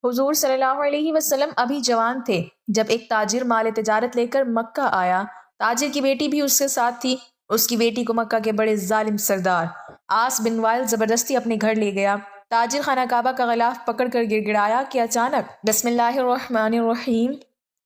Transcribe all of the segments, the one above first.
حضور صلی اللہ علیہ وسلم ابھی جوان تھے جب ایک تاجر مال تجارت لے کر مکہ آیا۔ تاجر کی بیٹی بھی اس کے ساتھ تھی۔ اس کی بیٹی کو مکہ کے بڑے ظالم سردار عاص بن وائل زبردستی اپنے گھر لے گیا۔ تاجر خانہ کعبہ کا غلاف پکڑ کر گڑ گڑایا کہ اچانک بسم اللہ الرحمن الرحیم۔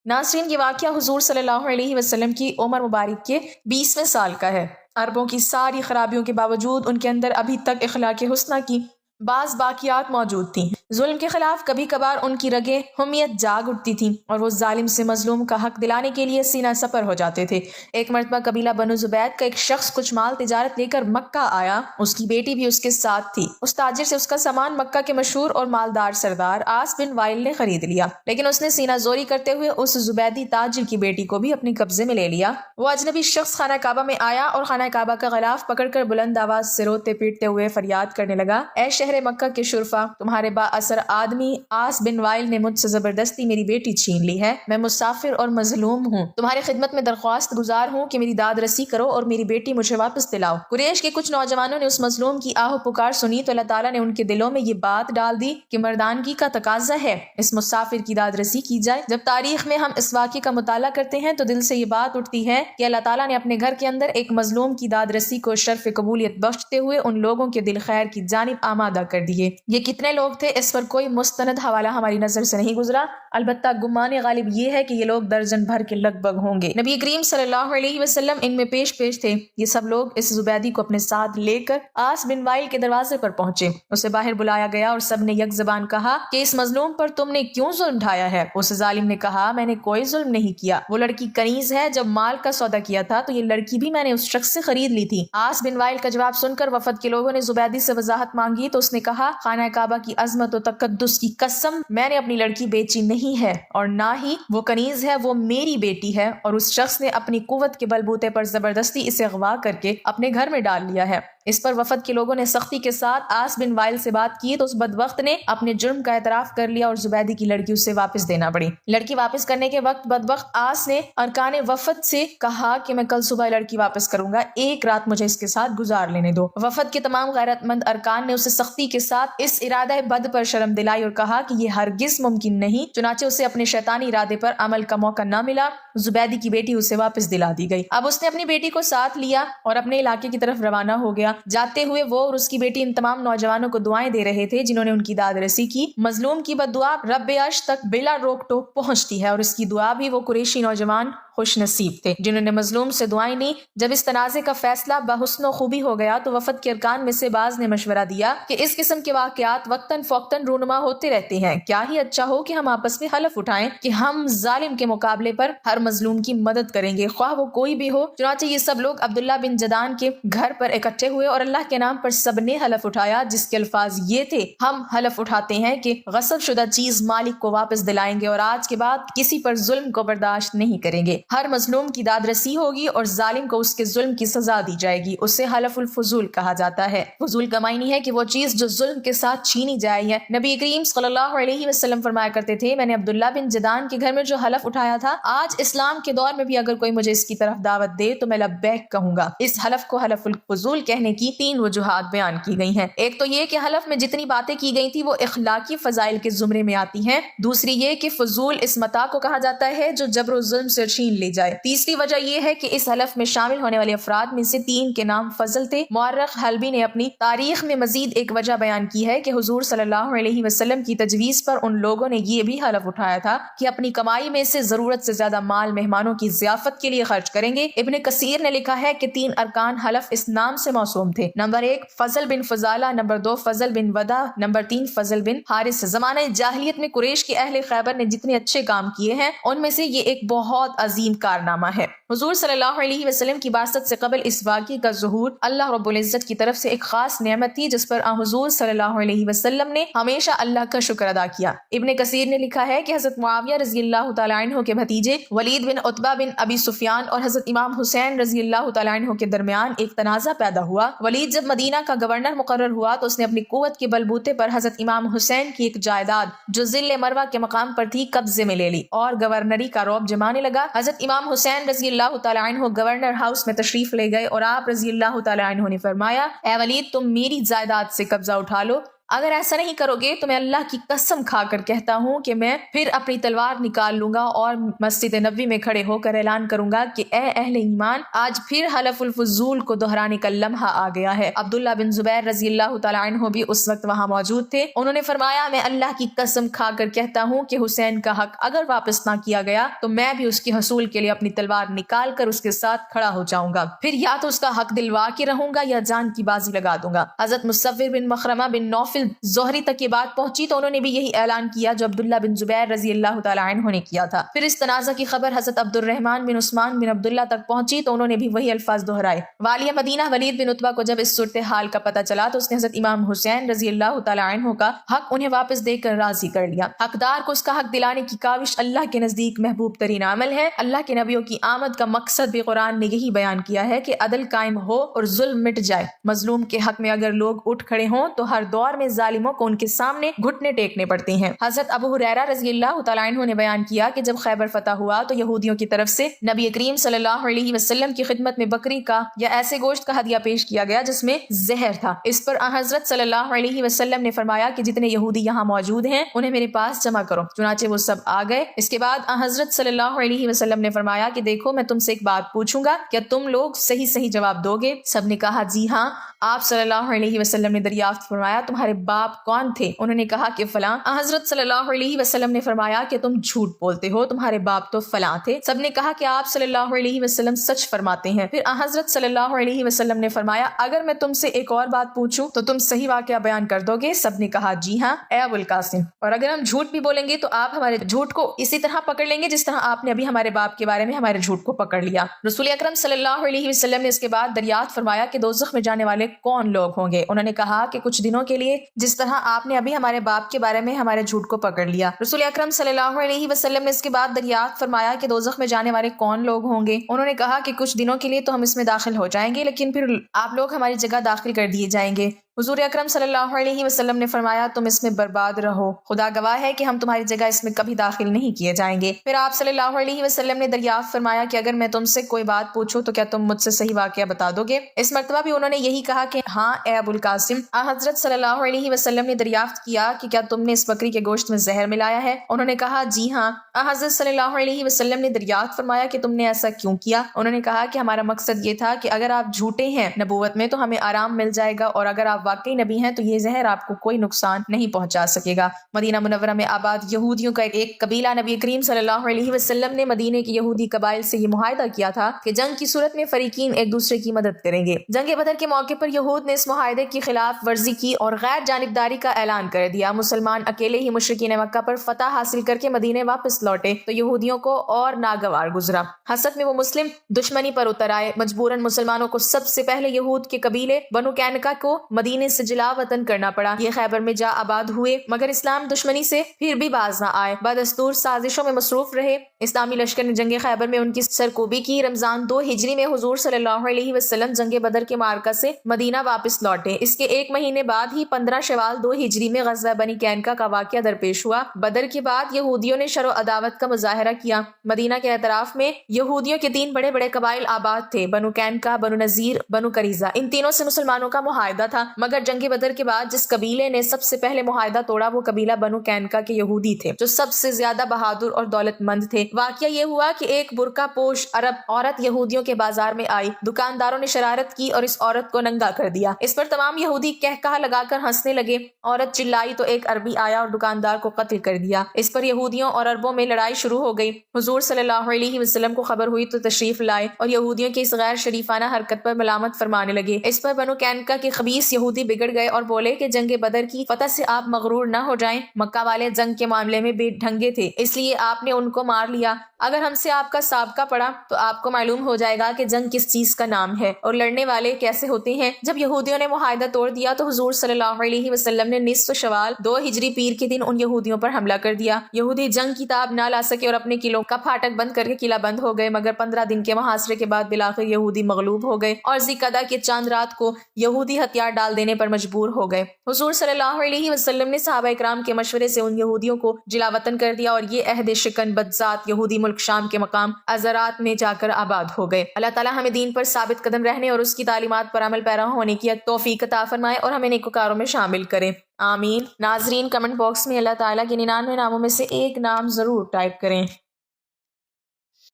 ناظرین، یہ واقعہ حضور صلی اللہ علیہ وسلم کی عمر مبارک کے 20ویں سال کا ہے۔ عربوں کی ساری خرابیوں کے باوجود ان کے اندر ابھی تک اخلاق حسنہ کی بعض باقیات موجود تھیں۔ ظلم کے خلاف کبھی کبھار ان کی رگیں حمیت جاگ اٹھتی تھیں اور وہ ظالم سے مظلوم کا حق دلانے کے لیے سینہ سپر ہو جاتے تھے۔ ایک مرتبہ قبیلہ بنو زبید کا ایک شخص کچھ مال تجارت لے کر مکہ آیا۔ اس کی بیٹی بھی اس کے ساتھ تھی۔ اس تاجر سے اس کا سامان مکہ کے مشہور اور مالدار سردار عاص بن وائل نے خرید لیا، لیکن اس نے سینہ زوری کرتے ہوئے اس زبیدی تاجر کی بیٹی کو بھی اپنے قبضے میں لے لیا۔ وہ اجنبی شخص خانہ کعبہ میں آیا اور خانہ کعبہ کا غلاف پکڑ کر بلند آواز سے روتے پیٹتے ہوئے فریاد کرنے لگا، اے شہر مکہ کے شرفا، تمہارے با اثر آدمی عاص بن وائل نے مجھ سے زبردستی میری بیٹی چھین لی ہے۔ میں مسافر اور مظلوم ہوں، تمہاری خدمت میں درخواست گزار ہوں کہ میری داد رسی کرو اور میری بیٹی مجھے واپس دلاؤ۔ قریش کے کچھ نوجوانوں نے اس مظلوم کی آہ و پکار سنی تو اللہ تعالیٰ نے ان کے دلوں میں یہ بات ڈال دی کہ مردانگی کا تقاضا ہے اس مسافر کی داد رسی کی جائے۔ جب تاریخ میں ہم اس واقعے کا مطالعہ کرتے ہیں تو دل سے یہ بات اٹھتی ہے کہ اللہ تعالیٰ نے اپنے گھر کے اندر ایک مظلوم کی داد رسی کو شرف قبولیت بخشتے ہوئے ان لوگوں کے دل خیر کی جانب آمادہ کر دیے۔ یہ کتنے لوگ تھے اس پر کوئی مستند حوالہ ہماری نظر سے نہیں گزرا، البتہ گمان غالب یہ ہے کہ یہ لوگ درجن بھر کے لگ بھگ ہوں گے۔ نبی کریم صلی اللہ علیہ وسلم ان میں پیش تھے۔ یہ سب لوگ اس زبیدی کو اپنے ساتھ لے کر عاص بن وائل کے دروازے پر پہنچے۔ اسے باہر بلایا گیا اور سب نے یک زبان کہا کہ اس مظلوم پر تم نے کیوں ظلم ڈھایا ہے؟ اس ظالم نے کہا، میں نے کوئی ظلم نہیں کیا، وہ لڑکی کنیز ہے، جب مال کا سودا کیا تھا تو یہ لڑکی بھی میں نے اس شخص سے خرید لی تھی۔ عاص بن وائل کا جواب سن کر وفد کے لوگوں نے زبیدی سے وضاحت مانگی تو اس نے کہا، خانہ کعبہ کی عظمت و تقدس کی قسم، میں نے اپنی لڑکی بیچی نہیں ہے اور نہ ہی وہ کنیز ہے، وہ میری بیٹی ہے، اور اس شخص نے اپنی قوت کے بلبوتے پر زبردستی اسے اغوا کر کے اپنے گھر میں ڈال لیا ہے۔ اس پر وفد کے لوگوں نے سختی کے ساتھ عاص بن وائل سے بات کی تو اس بدبخت نے اپنے جرم کا اعتراف کر لیا اور زبیدی کی لڑکی اسے واپس دینا پڑی۔ لڑکی واپس کرنے کے وقت بدبخت عاص نے ارکان وفد سے کہا کہ میں کل صبح لڑکی واپس کروں گا، ایک رات مجھے اس کے ساتھ گزار لینے دو۔ وفد کے تمام غیرت مند ارکان نے اسے سختی کے ساتھ اس ارادہ بد پر شرم دلائی اور کہا کہ یہ ہرگز ممکن نہیں، چنانچہ اسے اپنے شیطانی ارادے پر عمل کا موقع نہ ملا۔ زبیدی کی بیٹی اسے واپس دلا دی گئی۔ اب اس نے اپنی بیٹی کو ساتھ لیا اور اپنے علاقے کی طرف روانہ ہو گیا۔ جاتے ہوئے وہ اور اس کی بیٹی ان تمام نوجوانوں کو دعائیں دے رہے تھے جنہوں نے ان کی داد رسی کی۔ مظلوم کی بد دعا رب عرش تک بلا روک ٹوک پہنچتی ہے اور اس کی دعا بھی وہ قریشی نوجوان خوش نصیب تھے جنہوں نے مظلوم سے دعائیں لی۔ جب اس تنازع کا فیصلہ بحسن و خوبی ہو گیا تو وفد کے ارکان میں سے بعض نے مشورہ دیا کہ اس قسم کے واقعات وقتاً فوقتاً رونما ہوتے رہتے ہیں، کیا ہی اچھا ہو کہ ہم آپس میں حلف اٹھائیں کہ ہم ظالم کے مقابلے پر ہر مظلوم کی مدد کریں گے، خواہ وہ کوئی بھی ہو۔ چنانچہ یہ سب لوگ عبداللہ بن جدان کے گھر پر اکٹھے ہوئے اور اللہ کے نام پر سب نے حلف اٹھایا، جس کے الفاظ یہ تھے، ہم حلف اٹھاتے ہیں کہ غصب شدہ چیز مالک کو واپس دلائیں گے اور آج کے بعد کسی پر ظلم کو برداشت نہیں کریں گے۔ ہر مظلوم کی داد رسی ہوگی اور ظالم کو اس کے ظلم کی سزا دی جائے گی۔ اسے حلف الفضول کہا جاتا ہے۔ فضول کا معنی ہے کہ وہ چیز جو ظلم کے ساتھ چھینی جائے ہے۔ نبی کریم صلی اللہ علیہ وسلم فرمایا کرتے تھے، میں نے عبداللہ بن جدان کے گھر میں جو حلف اٹھایا تھا، آج اسلام کے دور میں بھی اگر کوئی مجھے اس کی طرف دعوت دے تو میں لبیک کہوں گا۔ اس حلف کو حلف الفضول کہنے کی 3 وجوہات بیان کی گئی ہیں۔ ایک تو یہ کہ حلف میں جتنی باتیں کی گئی تھی وہ اخلاقی فضائل کے زمرے میں آتی ہیں۔ دوسری یہ کہ فضول اس متاع کو کہا جاتا ہے جو جبر و ظلم سے چھین لی جائے۔ تیسری وجہ یہ ہے کہ اس حلف میں شامل ہونے والے افراد میں سے 3 کے نام فضل تھے۔ مورخ حلبی نے اپنی تاریخ میں مزید ایک وجہ بیان کی ہے کہ حضور صلی اللہ علیہ وسلم کی تجویز پر ان لوگوں نے یہ بھی حلف اٹھایا تھا کہ اپنی کمائی میں سے ضرورت سے زیادہ مال مہمانوں کی ضیافت کے لیے خرچ کریں گے۔ ابن کثیر نے لکھا ہے کہ 3 ارکان حلف اس نام سے موسوم تھے، نمبر 1 فضل بن فضالہ، نمبر 2 فضل بن ودا، نمبر 3 فضل بن حارث۔ زمانہ جاہلیت میں قریش کے اہل خیبر نے جتنے اچھے کام کیے ہیں ان میں سے یہ ایک بہت عظیم کارنامہ ہے۔ حضور صلی اللہ علیہ وسلم کی بعثت سے قبل اس واقعے کا ظہور اللہ رب العزت کی طرف سے ایک خاص نعمت تھی جس پر حضور صلی اللہ علیہ وسلم نے ہمیشہ اللہ کا شکر ادا کیا۔ ابن کثیر نے لکھا ہے کہ حضرت معاویہ رضی اللہ تعالیٰ عنہ کے بھتیجے ولید بن عتبہ بن ابی سفیان اور حضرت امام حسین رضی اللہ تعالیٰ عنہ کے درمیان ایک تنازع پیدا ہوا۔ ولید جب مدینہ کا گورنر مقرر ہوا تو اس نے اپنی قوت کے بلبوتے پر حضرت امام حسین کی ایک جائیداد جو ذل مروہ کے مقام پر تھی قبضے میں لے لی اور گورنری کا رعب جمانے لگا۔ حضرت امام حسین رضی اللہ تعالیٰ عنہ گورنر ہاؤس میں تشریف لے گئے اور آپ رضی اللہ تعالیٰ عنہ نے فرمایا، اے ولید تم میری جائیداد سے قبضہ اٹھا لو، اگر ایسا نہیں کرو گے تو میں اللہ کی قسم کھا کر کہتا ہوں کہ میں پھر اپنی تلوار نکال لوں گا اور مسجد نبوی میں کھڑے ہو کر اعلان کروں گا کہ اے اہل ایمان، آج پھر حلف الفضول کو دہرانے کا لمحہ آ گیا ہے۔ عبداللہ بن زبیر رضی اللہ تعالیٰ عنہ بھی اس وقت وہاں موجود تھے۔ انہوں نے فرمایا، میں اللہ کی قسم کھا کر کہتا ہوں کہ حسین کا حق اگر واپس نہ کیا گیا تو میں بھی اس کے حصول کے لیے اپنی تلوار نکال کر اس کے ساتھ کھڑا ہو جاؤں گا، پھر یا تو اس کا حق دلوا کے رہوں گا یا جان کی بازی لگا دوں گا۔ حضرت مصور بن مخرمہ بن نوفل زہری تک یہ بات پہنچی تو انہوں نے بھی یہی اعلان کیا جو عبداللہ بن زبیر رضی اللہ تعالیٰ عنہ نے کیا تھا۔ پھر اس تنازع کی خبر حضرت عبد الرحمن بن عثمان بن عبداللہ تک پہنچی تو انہوں نے بھی وہی الفاظ دہرائے۔ والی مدینہ ولید بن عتبہ کو جب اس صورتحال کا پتہ چلا تو اس نے حضرت امام حسین رضی اللہ تعالیٰ عنہ کا حق انہیں واپس دے کر راضی کر لیا۔ حقدار کو اس کا حق دلانے کی کاوش اللہ کے نزدیک محبوب ترین عمل ہے۔ اللہ کے نبیوں کی آمد کا مقصد بھی قرآن نے یہی بیان کیا ہے کہ عدل قائم ہو اور ظلم مٹ جائے۔ مظلوم کے حق میں اگر لوگ اٹھ کھڑے ہوں تو ہر دور میں ظالموں کو ان کے سامنے گھٹنے ٹیکنے پڑتے ہیں۔ حضرت ابو ہریرہ رضی اللہ تعالیٰ عنہ نے بیان کیا کہ جب خیبر فتح ہوا تو یہودیوں کی طرف سے نبی کریم صلی اللہ علیہ وسلم کی خدمت میں بکری کا یا ایسے گوشت کا ہدیہ پیش کیا گیا جس میں زہر تھا۔ اس پر حضرت صلی اللہ علیہ وسلم نے فرمایا کہ جتنے یہودی یہاں موجود ہیں انہیں میرے پاس جمع کرو۔ چنانچہ وہ سب آ گئے۔ اس کے بعد حضرت صلی اللہ علیہ وسلم نے فرمایا کہ دیکھو، میں تم سے ایک بات پوچھوں گا، کیا تم لوگ صحیح صحیح جواب دو گے؟ سب نے کہا جی ہاں۔ آپ صلی اللہ علیہ وسلم نے دریافت فرمایا، تمہارے باپ کون تھے؟ انہوں نے کہا کہ فلاں۔ حضرت صلی اللہ علیہ وسلم نے فرمایا کہ تم جھوٹ بولتے ہو، تمہارے باپ تو فلاں تھے۔ سب نے کہا کہ آپ صلی اللہ علیہ وسلم سچ فرماتے ہیں۔ پھر حضرت صلی اللہ علیہ وسلم نے فرمایا، اگر میں تم سے ایک اور بات پوچھوں تو تم صحیح واقعہ بیان کر دو گے؟ سب نے کہا جی ہاں اے ابو القاسم، اور اگر ہم جھوٹ بھی بولیں گے تو آپ ہمارے جھوٹ کو اسی طرح پکڑ لیں گے جس طرح آپ نے ابھی ہمارے باپ کے بارے میں ہمارے جھوٹ کو پکڑ لیا۔ رسول اکرم صلی اللہ علیہ وسلم نے اس کے بعد دریافت فرمایا کہ دوزخ میں جانے والے کون لوگ ہوں گے؟ انہوں نے کہا کہ کچھ دنوں کے لیے، جس طرح آپ نے ابھی ہمارے باپ کے بارے میں ہمارے جھوٹ کو پکڑ لیا۔ رسول اکرم صلی اللہ علیہ وسلم نے اس کے بعد دریافت فرمایا کہ دوزخ میں جانے والے کون لوگ ہوں گے؟ انہوں نے کہا کہ کچھ دنوں کے لیے تو ہم اس میں داخل ہو جائیں گے، لیکن پھر آپ لوگ ہماری جگہ داخل کر دیے جائیں گے۔ حضور اکرم صلی اللہ علیہ وسلم نے فرمایا، تم اس میں برباد رہو، خدا گواہ ہے کہ ہم تمہاری جگہ اس میں کبھی داخل نہیں کیے جائیں گے۔ پھر آپ صلی اللہ علیہ وسلم نے دریافت فرمایا کہ اگر میں تم سے کوئی بات پوچھوں تو کیا تم مجھ سے صحیح واقعہ بتا دو گے؟ اس مرتبہ بھی انہوں نے یہی کہا کہ ہاں اے ابو القاسم۔ حضرت صلی اللہ علیہ وسلم نے دریافت کیا کہ کیا تم نے اس بکری کے گوشت میں زہر ملایا ہے؟ انہوں نے کہا جی ہاں۔ حضرت صلی اللہ علیہ وسلم نے دریافت فرمایا کہ تم نے ایسا کیوں کیا؟ انہوں نے کہا کہ ہمارا مقصد یہ تھا کہ اگر آپ جھوٹے ہیں نبوت میں تو ہمیں آرام مل جائے گا، اور اگر آپ واقعی نبی ہیں تو یہ زہر آپ کو کوئی نقصان نہیں پہنچا سکے گا۔ مدینہ منورہ میں آباد یہودیوں کا ایک قبیلہ نبی کریم صلی اللہ علیہ وسلم نے مدینے کے یہودی قبائل سے یہ معاہدہ کیا تھا کہ جنگ کی صورت میں فریقین ایک دوسرے کی مدد کریں گے۔ جنگ بدر کے موقع پر یہود نے اس معاہدے کی خلاف ورزی کی اور غیر جانبداری کا اعلان کر دیا۔ مسلمان اکیلے ہی مشرکین مکہ پر فتح حاصل کر کے مدینے واپس لوٹے تو یہودیوں کو اور ناگوار گزرا۔ حسد میں وہ مسلم دشمنی پر اتر آئے۔ مجبوراً مسلمانوں کو سب سے پہلے یہود کے قبیلے بنو کینکا کو مدینے سے جلا وطن کرنا پڑا۔ یہ خیبر میں جا آباد ہوئے، مگر اسلام دشمنی سے پھر بھی باز نہ آئے، بدستور سازشوں میں مصروف رہے۔ اسلامی لشکر نے جنگ خیبر میں ان کی سرکوبی کی۔ رمضان 2 ہجری میں حضور صلی اللہ علیہ وسلم جنگ بدر کے معرکہ سے مدینہ واپس لوٹے۔ اس کے ایک مہینے بعد ہی 15 شوال 2 ہجری میں غزوہ بنی کینکا کا واقعہ درپیش ہوا۔ بدر کے بعد یہودیوں نے شر و عداوت کا مظاہرہ کیا۔ مدینہ کے اطراف میں یہودیوں کے 3 بڑے بڑے قبائل آباد تھے، بنو کینکا، بنو نذیر، بنو قریظہ۔ ان تینوں سے مسلمانوں کا معاہدہ تھا، مگر جنگ بدر کے بعد جس قبیلے نے سب سے پہلے معاہدہ توڑا وہ قبیلہ بنو کینکا کے یہودی تھے، جو سب سے زیادہ بہادر اور دولت مند تھے۔ واقعہ یہ ہوا کہ ایک برقع پوش عرب عورت یہودیوں کے بازار میں آئی۔ دکانداروں نے شرارت کی اور اس عورت کو ننگا کر دیا۔ اس پر تمام یہودی کہا لگا کر ہنسنے لگے۔ عورت چلائی تو ایک عربی آیا اور دکاندار کو قتل کر دیا۔ اس پر یہودیوں اور عربوں میں لڑائی شروع ہو گئی۔ حضور صلی اللہ علیہ وسلم کو خبر ہوئی تو تشریف لائے اور یہودیوں کی اس غیر شریفانہ حرکت پر ملامت فرمانے لگے۔ اس پر بنو کینکا کے خبیث یہودی بگڑ گئے اور بولے کہ جنگ بدر کی فتح سے آپ مغرور نہ ہو جائیں، مکہ والے جنگ کے معاملے میں بے ڈھنگے تھے، اس لیے آپ نے ان کو مار لیا۔ اگر ہم سے آپ کا سابقہ پڑا تو آپ کو معلوم ہو جائے گا کہ جنگ کس چیز کا نام ہے اور لڑنے والے کیسے ہوتے ہیں۔ جب یہودیوں نے معاہدہ توڑ دیا تو حضور صلی اللہ علیہ وسلم نے نصف شوال 2 ہجری پیر کے دن ان یہودیوں پر حملہ کر دیا۔ یہودی جنگ کی تاب نہ لا سکے اور اپنے قلعوں کا پھاٹک بند کر کے قلعہ بند ہو گئے، مگر 15 دن کے محاصرے کے بعد بالآخر یہودی مغلوب ہو گئے اور ذی-قعدہ کے چاند رات کو یہودی ہتھیار ڈال دینے پر مجبور ہو گئے۔ حضور صلی اللہ علیہ وسلم نے صحابہ کرام کے مشورے سے ان یہودیوں کو جلا وطن کر دیا اور یہ عہد شکن بدذات یہودی ملک شام کے مقام ازرات میں جا کر آباد ہو گئے۔ اللہ تعالیٰ ہمیں دین پر ثابت قدم رہنے اور اس کی تعلیمات پر عمل پیرا ہونے کی توفیق عطا فرمائے اور ہمیں نیکوکاروں میں شامل کرے، آمین۔ ناظرین، کمنٹ باکس میں اللہ تعالیٰ کے 99 ناموں میں سے ایک نام ضرور ٹائپ کریں۔